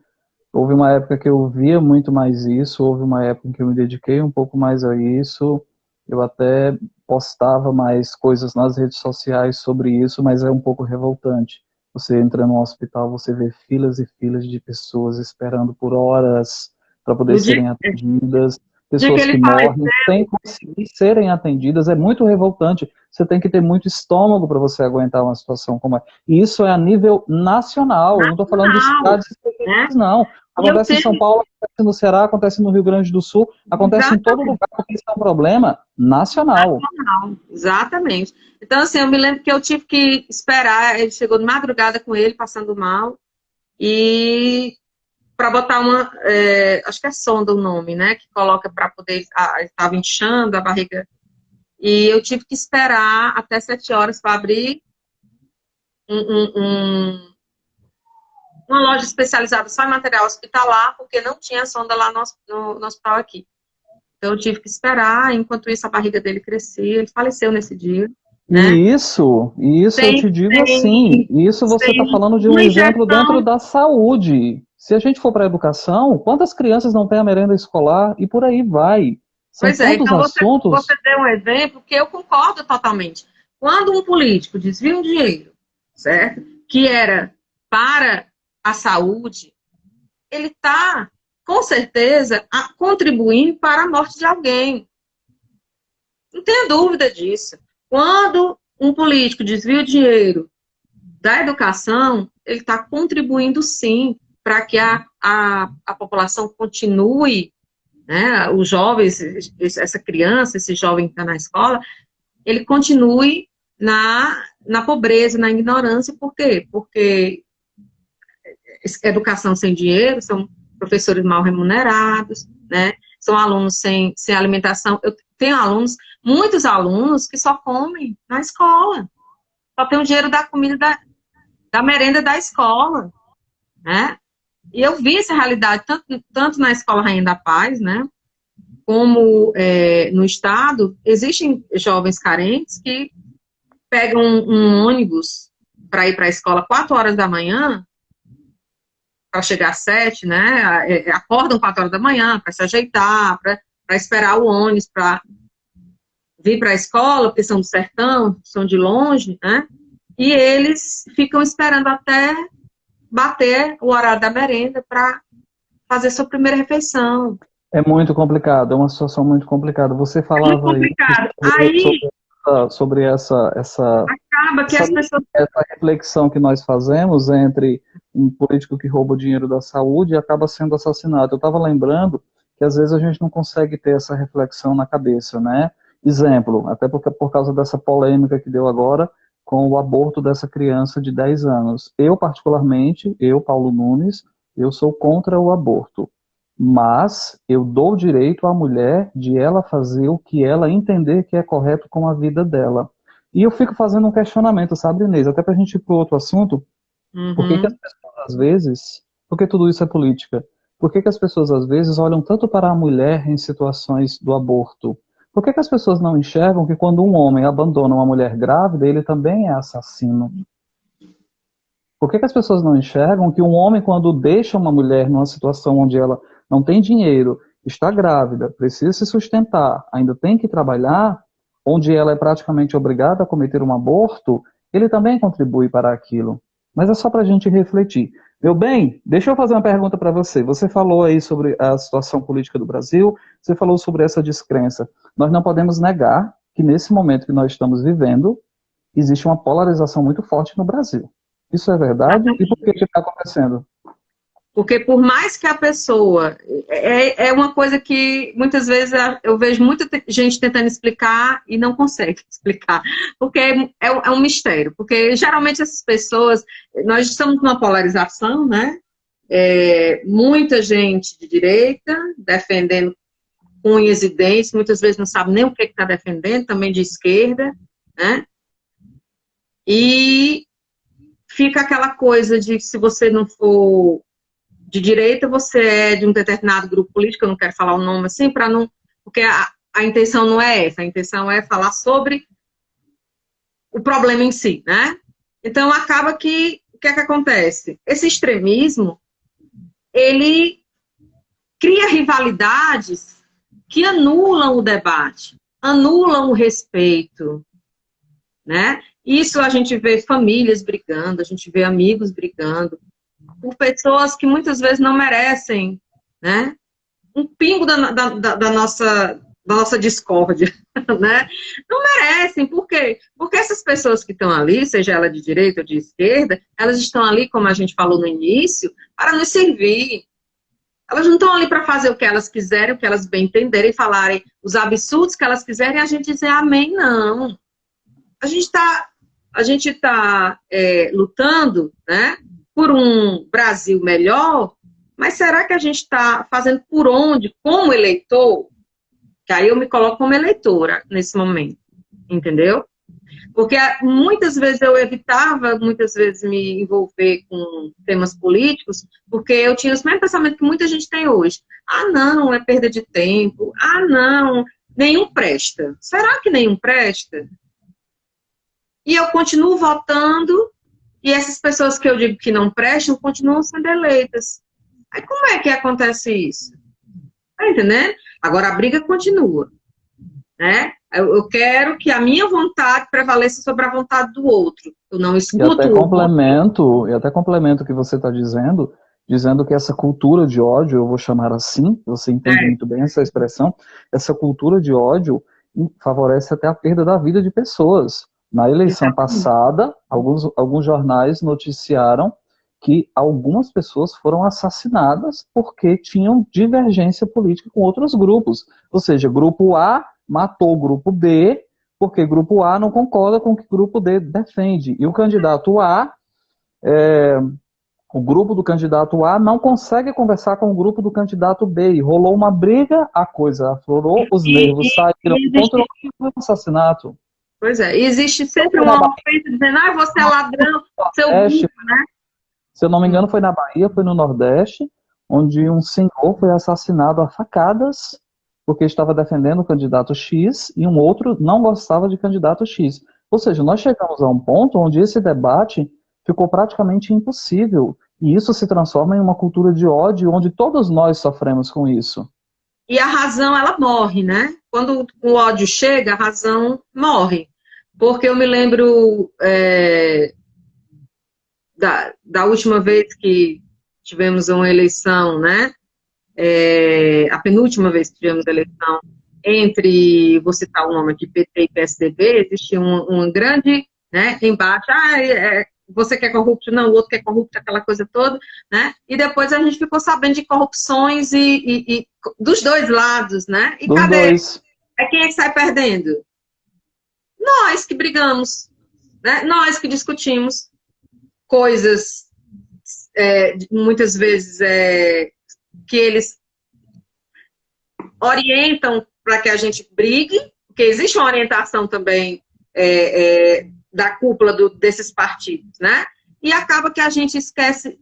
houve uma época que eu via muito mais isso, houve uma época que eu me dediquei um pouco mais a isso, eu até postava mais coisas nas redes sociais sobre isso, mas é um pouco revoltante. Você entra num hospital, você vê filas e filas de pessoas esperando por horas para poder No dia, serem atendidas, dia que pessoas que ele faleceu, morrem sem conseguir serem atendidas, é muito revoltante. Você tem que ter muito estômago para você aguentar uma situação como essa. E isso é a nível nacional, eu não estou falando de nacional, cidades né? específicas, não. E eu Acontece em São tenho, Paulo, acontece no Ceará, acontece no Rio Grande do Sul, acontece em todo exatamente, lugar, porque isso é um problema nacional. exatamente. Então, assim, eu me lembro que eu tive que esperar, ele chegou de madrugada com ele, passando mal, e para botar uma, acho que é sonda o nome, né, que coloca para poder, estava inchando a barriga, e eu tive que esperar até 7 horas para abrir um, um, um, uma loja especializada só em material hospitalar, porque não tinha sonda lá no hospital aqui. Então eu tive que esperar, enquanto isso a barriga dele crescia, ele faleceu nesse dia, né? E isso eu te Sem, digo assim, sem, isso você está sem falando de um uma exemplo dentro injeção. da saúde. Se a gente for para a educação, quantas crianças não têm a merenda escolar e por aí vai? São Pois é, tantos então você assuntos. deu um exemplo que eu concordo totalmente. Quando um político desvia um dinheiro, certo? Que era para a saúde, ele está, com certeza, contribuindo para a morte de alguém. Não tenha dúvida disso. Quando um político desvia o dinheiro da educação, ele está contribuindo sim para que a população continue, né, os jovens, essa criança, esse jovem que está na escola, ele continue na pobreza, na ignorância. Por quê? Porque educação sem dinheiro, são professores mal remunerados, né? São alunos sem alimentação. Eu tenho alunos, muitos alunos que só comem na escola, só tem o dinheiro da comida da merenda da escola, né? E eu vi essa realidade tanto na Escola Rainha da Paz, né? Como no estado, existem jovens carentes que pegam um ônibus para ir para a escola 4 horas da manhã, para chegar às 7, né? Acordam 4 horas da manhã para se ajeitar, para esperar o ônibus, para vir para a escola, porque são do sertão, são de longe, né? E eles ficam esperando até bater o horário da merenda para fazer sua primeira refeição. É muito complicado, é uma situação muito complicada. Você É muito falava aí complicado. Aí sobre acaba que essa, as pessoas. essa reflexão que nós fazemos entre um político que rouba o dinheiro da saúde e acaba sendo assassinado. Eu estava lembrando que às vezes a gente não consegue ter essa reflexão na cabeça, né? Exemplo, até porque por causa dessa polêmica que deu agora com o aborto dessa criança de 10 anos. Eu, particularmente, Paulo Nunes, eu sou contra o aborto. Mas eu dou o direito à mulher de ela fazer o que ela entender que é correto com a vida dela. E eu fico fazendo um questionamento, sabe, Inês? Até para a gente ir para o outro assunto, por que as pessoas, às vezes, porque tudo isso é política, por que as pessoas, às vezes, olham tanto para a mulher em situações do aborto? Por que as pessoas não enxergam que quando um homem abandona uma mulher grávida, ele também é assassino? Por que as pessoas não enxergam que um homem, quando deixa uma mulher numa situação onde ela não tem dinheiro, está grávida, precisa se sustentar, ainda tem que trabalhar, onde ela é praticamente obrigada a cometer um aborto, ele também contribui para aquilo. Mas é só para a gente refletir. Meu bem, deixa eu fazer uma pergunta para você. Você falou aí sobre a situação política do Brasil, você falou sobre essa descrença. Nós não podemos negar que nesse momento que nós estamos vivendo, existe uma polarização muito forte no Brasil. Isso é verdade? E por que está acontecendo? Porque por mais que a pessoa... É uma coisa que muitas vezes eu vejo muita gente tentando explicar e não consegue explicar. Porque é um mistério. Porque geralmente essas pessoas... Nós estamos numa polarização, né? Muita gente de direita defendendo unhas e dentes, muitas vezes não sabe nem o que está defendendo, também de esquerda, né? E fica aquela coisa de se você não for de direita, você é de um determinado grupo político, eu não quero falar o nome assim, para não... Porque a intenção não é essa, a intenção é falar sobre o problema em si, né? Então, acaba que, o que é que acontece? Esse extremismo, ele cria rivalidades que anulam o debate, anulam o respeito, né? Isso a gente vê famílias brigando, a gente vê amigos brigando, por pessoas que muitas vezes não merecem, né? Um pingo da nossa discórdia, né? Não merecem, por quê? Porque essas pessoas que estão ali, seja ela de direita ou de esquerda, elas estão ali, como a gente falou no início, para nos servir. Elas não estão ali para fazer o que elas quiserem, o que elas bem entenderem, falarem os absurdos que elas quiserem, e a gente dizer amém, não. A gente tá lutando, né, por um Brasil melhor, mas será que a gente está fazendo por onde, como eleitor? Que aí eu me coloco como eleitora nesse momento, entendeu? Porque muitas vezes eu evitava, muitas vezes me envolver com temas políticos, porque eu tinha os mesmos pensamentos que muita gente tem hoje. Ah, não, é perda de tempo. Ah, não, nenhum presta. Será que nenhum presta? E eu continuo votando, e essas pessoas que eu digo que não prestam, continuam sendo eleitas. Aí como é que acontece isso? Tá entendendo? Agora a briga continua, né? Eu quero que a minha vontade prevaleça sobre a vontade do outro. Eu não escuto e até complemento o que você está dizendo que essa cultura de ódio, eu vou chamar assim, você entende muito bem essa expressão, essa cultura de ódio favorece até a perda da vida de pessoas. Na eleição passada, alguns jornais noticiaram que algumas pessoas foram assassinadas porque tinham divergência política com outros grupos. Ou seja, grupo A matou o grupo B porque grupo A não concorda com o que grupo D defende. E o candidato A, o grupo do candidato A não consegue conversar com o grupo do candidato B. E rolou uma briga, a coisa aflorou, os nervos saíram, controlou o assassinato. Pois é, existe sempre uma ofensa dizendo, ah, você é ladrão, seu burro, né? Se eu não me engano, foi na Bahia, foi no Nordeste, onde um senhor foi assassinado a facadas porque estava defendendo o candidato X e um outro não gostava de candidato X. Ou seja, nós chegamos a um ponto onde esse debate ficou praticamente impossível. E isso se transforma em uma cultura de ódio, onde todos nós sofremos com isso. E a razão, ela morre, né? Quando o ódio chega, a razão morre. Porque eu me lembro da última vez que tivemos uma eleição, né? A penúltima vez que tivemos eleição entre, vou citar o nome aqui, PT e PSDB, existia um grande, né, embate, você quer corrupto? Não, o outro quer corrupto, aquela coisa toda, né? E depois a gente ficou sabendo de corrupções e dos dois lados, né? E cadê? Quem é que sai perdendo? Nós que brigamos, né? Nós que discutimos coisas, muitas vezes, que eles orientam para que a gente brigue, porque existe uma orientação também da cúpula desses partidos, né? E acaba que a gente esquece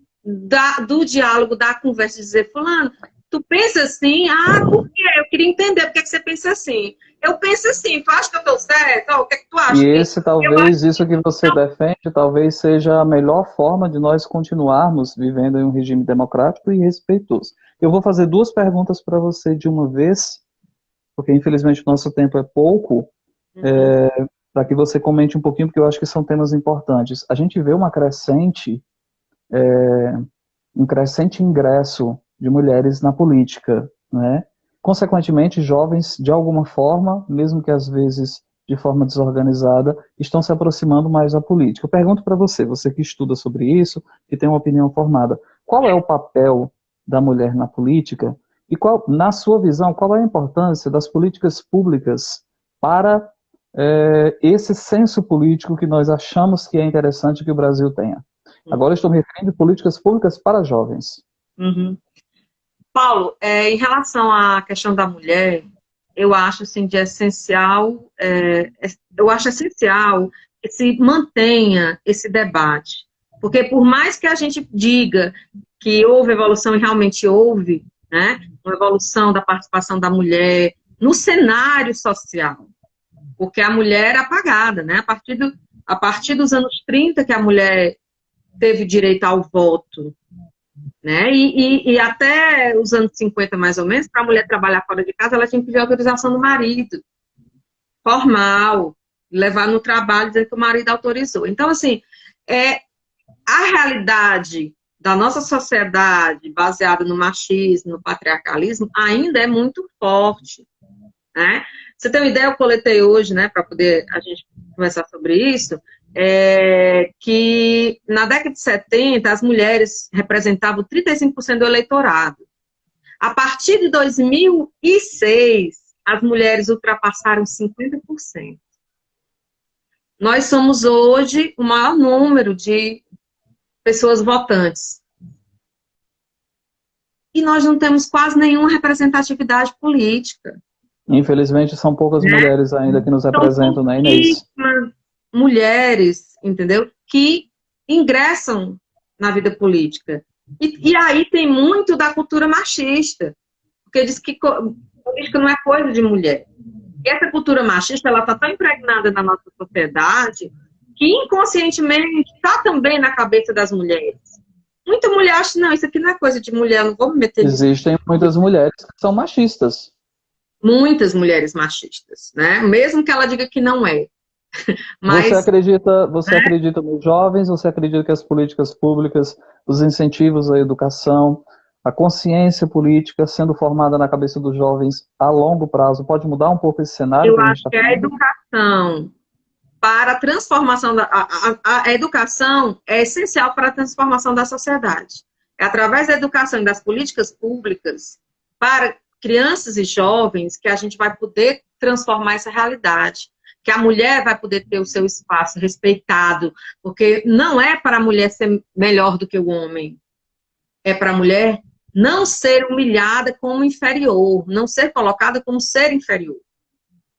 do diálogo, da conversa, de dizer, fulano, tu pensa assim? Ah, por quê? Eu queria entender por que você pensa assim. Eu penso assim, tu acha que eu estou certo? O que é que tu acha? E isso que você defende, talvez seja a melhor forma de nós continuarmos vivendo em um regime democrático e respeitoso. Eu vou fazer duas perguntas para você de uma vez, porque infelizmente o nosso tempo é pouco, para que você comente um pouquinho, porque eu acho que são temas importantes. A gente vê um crescente ingresso de mulheres na política, né? Consequentemente, jovens, de alguma forma, mesmo que às vezes de forma desorganizada, estão se aproximando mais da política. Eu pergunto para você, você que estuda sobre isso, que tem uma opinião formada, qual é o papel da mulher na política e qual, na sua visão, qual é a importância das políticas públicas para esse senso político que nós achamos que é interessante que o Brasil tenha? Agora estou me referindo a políticas públicas para jovens. Uhum. Paulo, em relação à questão da mulher, eu acho assim, de essencial, eu acho essencial que se mantenha esse debate. Porque por mais que a gente diga que houve evolução, e realmente houve, né, uma evolução da participação da mulher no cenário social, porque a mulher é apagada, né, a partir dos anos 30 que a mulher teve direito ao voto, né, e até os anos 50, mais ou menos, para a mulher trabalhar fora de casa, ela tinha que pedir autorização do marido, formal, levar no trabalho, dizer que o marido autorizou. Então, assim, a realidade da nossa sociedade, baseada no machismo, no patriarcalismo, ainda é muito forte, né? Você tem uma ideia, eu coletei hoje, né, para poder a gente conversar sobre isso, que na década de 70 as mulheres representavam 35% do eleitorado. A partir de 2006, as mulheres ultrapassaram 50%. Nós somos hoje o maior número de pessoas votantes. E nós não temos quase nenhuma representatividade política. Infelizmente, são poucas mulheres ainda que nos representam, né, Inês? Mulheres, entendeu? Que ingressam na vida política. E aí tem muito da cultura machista, porque diz que política não é coisa de mulher. E essa cultura machista, ela está tão impregnada na nossa sociedade que inconscientemente está também na cabeça das mulheres. Muita mulher acha, não, isso aqui não é coisa de mulher, não vou me meter nisso. Existem muitas mulheres que são machistas. Muitas mulheres machistas, né? Mesmo que ela diga que não é. Mas, você acredita nos jovens? Você acredita que as políticas públicas, os incentivos à educação, a consciência política sendo formada na cabeça dos jovens a longo prazo pode mudar um pouco esse cenário? Eu acho que a educação para a transformação a educação é essencial para a transformação da sociedade. É através da educação e das políticas públicas para crianças e jovens que a gente vai poder transformar essa realidade, que a mulher vai poder ter o seu espaço respeitado, porque não é para a mulher ser melhor do que o homem, é para a mulher não ser humilhada como inferior, não ser colocada como ser inferior.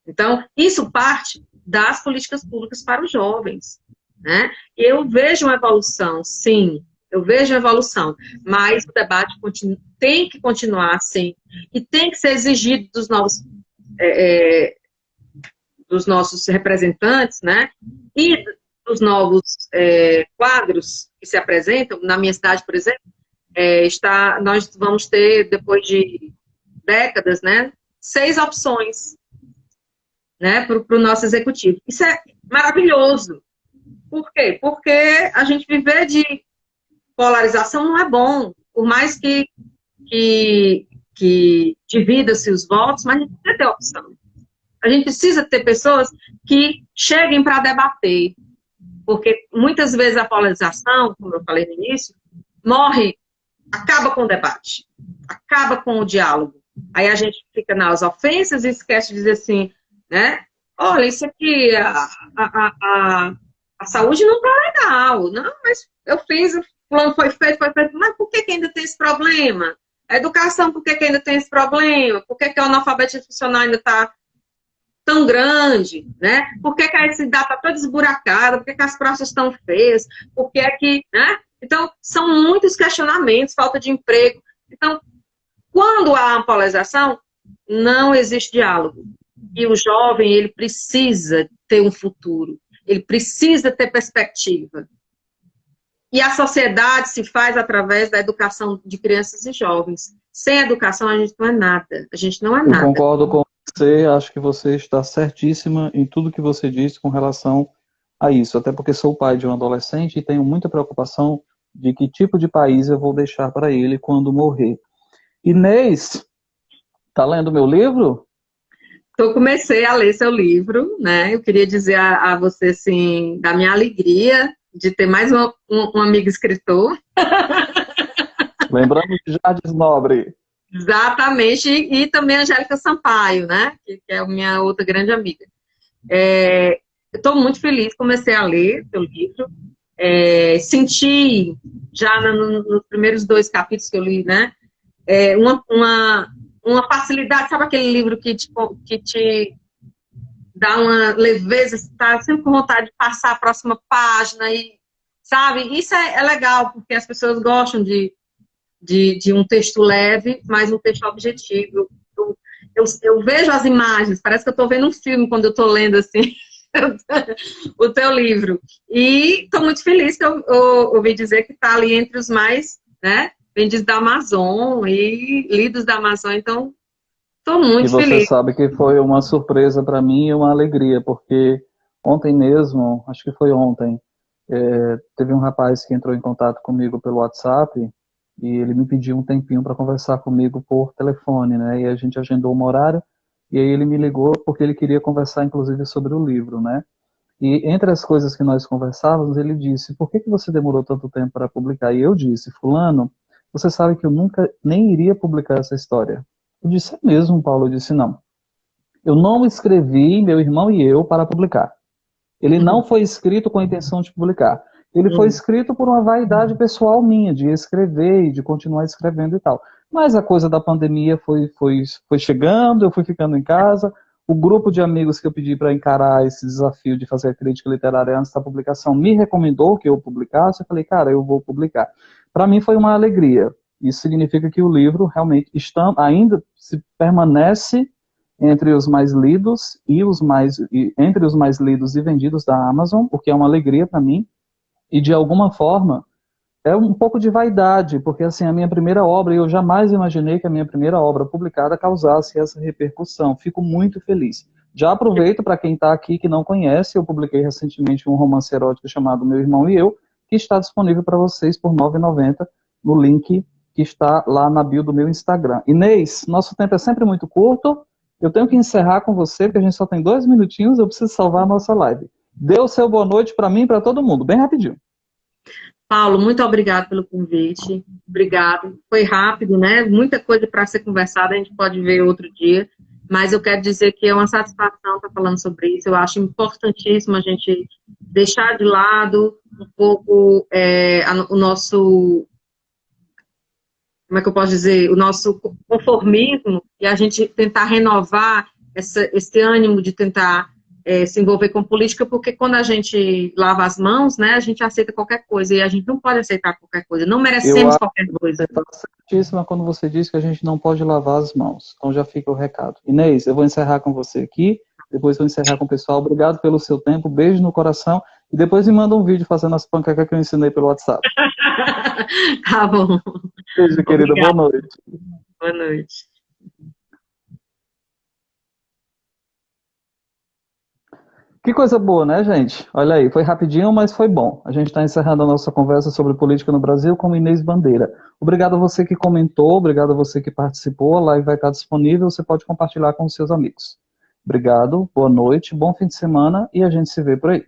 Então, isso parte das políticas públicas para os jovens, né? Eu vejo uma evolução, sim, eu vejo uma evolução, mas o debate tem que continuar assim, e tem que ser exigido dos nossos representantes, né? E dos novos quadros que se apresentam. Na minha cidade, por exemplo, nós vamos ter, depois de décadas, né, 6 opções, né, para o nosso executivo. Isso é maravilhoso. Por quê? Porque a gente viver de polarização não é bom. Por mais que divida-se os votos, mas a gente precisa ter opção. A gente precisa ter pessoas que cheguem para debater. Porque muitas vezes a polarização, como eu falei no início, acaba com o debate, acaba com o diálogo. Aí a gente fica nas ofensas e esquece de dizer assim, né? Olha, isso aqui, a saúde não está legal. Não, mas eu fiz, o plano foi feito, mas por que ainda tem esse problema? A educação, por que ainda tem esse problema? Por que o analfabetismo funcional ainda está tão grande, né? Por que a cidade está toda esburacada? Por que as praças estão feias? Por que né? Então, são muitos questionamentos, falta de emprego. Então, quando há polarização, não existe diálogo. E o jovem, ele precisa ter um futuro. Ele precisa ter perspectiva. E a sociedade se faz através da educação de crianças e jovens. Sem educação, a gente não é nada. A gente não é nada. Eu concordo com você, acho que você está certíssima em tudo que você disse com relação a isso. Até porque sou pai de um adolescente e tenho muita preocupação de que tipo de país eu vou deixar para ele quando morrer. Inês, está lendo meu livro? Então, comecei a ler seu livro, né? Eu queria dizer a você, assim, da minha alegria de ter mais um amigo escritor. Lembramos de Jardim Nobre. Exatamente, e também a Angélica Sampaio, né? Que é a minha outra grande amiga. Eu estou muito feliz, comecei a ler seu livro. Senti, já nos primeiros 2 capítulos que eu li, né? Uma facilidade, sabe aquele livro que te dá uma leveza, você está sempre com vontade de passar a próxima página, e, sabe? Isso é legal, porque as pessoas gostam de um texto leve, mas um texto objetivo. Eu vejo as imagens, parece que eu estou vendo um filme quando eu estou lendo assim o teu livro. E estou muito feliz que eu ouvi dizer que está ali entre os mais, né, vendidos da Amazon e lidos da Amazon, então estou muito E você feliz. sabe que foi uma surpresa para mim e uma alegria, porque ontem mesmo, acho que foi ontem, teve um rapaz que entrou em contato comigo pelo WhatsApp e ele me pediu um tempinho para conversar comigo por telefone, né? E a gente agendou um horário e aí ele me ligou porque ele queria conversar, inclusive, sobre o livro, né? E entre as coisas que nós conversávamos, ele disse: por que você demorou tanto tempo para publicar? E eu disse: fulano, você sabe que eu nunca nem iria publicar essa história. Eu disse: é mesmo, Paulo? Eu disse: não. Eu não escrevi, meu irmão e eu, para publicar. Ele não foi escrito com a intenção de publicar. Ele foi escrito por uma vaidade pessoal minha, de escrever e de continuar escrevendo e tal. Mas a coisa da pandemia foi chegando, eu fui ficando em casa. O grupo de amigos que eu pedi para encarar esse desafio de fazer a crítica literária antes da publicação me recomendou que eu publicasse. Eu falei: cara, eu vou publicar. Para mim foi uma alegria. Isso significa que o livro realmente ainda se permanece entre os mais lidos entre os mais lidos e vendidos da Amazon, porque é uma alegria para mim, e de alguma forma é um pouco de vaidade, porque assim, a minha primeira obra, eu jamais imaginei que a minha primeira obra publicada causasse essa repercussão. Fico muito feliz. Já aproveito para quem está aqui que não conhece, eu publiquei recentemente um romance erótico chamado Meu Irmão e Eu, que está disponível para vocês por R$ 9,90 no link que está lá na bio do meu Instagram. Inês, nosso tempo é sempre muito curto, eu tenho que encerrar com você, porque a gente só tem 2 minutinhos, eu preciso salvar a nossa live. Dê o seu boa noite para mim e para todo mundo, bem rapidinho. Paulo, muito obrigado pelo convite. Obrigado. Foi rápido, né? Muita coisa para ser conversada, a gente pode ver outro dia. Mas eu quero dizer que é uma satisfação estar falando sobre isso. Eu acho importantíssimo a gente deixar de lado um pouco o nosso, como é que eu posso dizer, o nosso conformismo e a gente tentar renovar esse ânimo de tentar se envolver com política, porque quando a gente lava as mãos, né, a gente aceita qualquer coisa, e a gente não pode aceitar qualquer coisa, não merecemos qualquer coisa. Você está certíssima quando você diz que a gente não pode lavar as mãos. Então já fica o recado. Inês, eu vou encerrar com você aqui, depois vou encerrar com o pessoal. Obrigado pelo seu tempo, beijo no coração, e depois me manda um vídeo fazendo as panquecas que eu ensinei pelo WhatsApp. Tá bom. Beijo, querida. Boa noite. Boa noite. Que coisa boa, né, gente? Olha aí, foi rapidinho, mas foi bom. A gente está encerrando a nossa conversa sobre política no Brasil com Inês Bandeira. Obrigado a você que comentou, obrigado a você que participou. A live vai estar disponível, você pode compartilhar com os seus amigos. Obrigado, boa noite, bom fim de semana e a gente se vê por aí.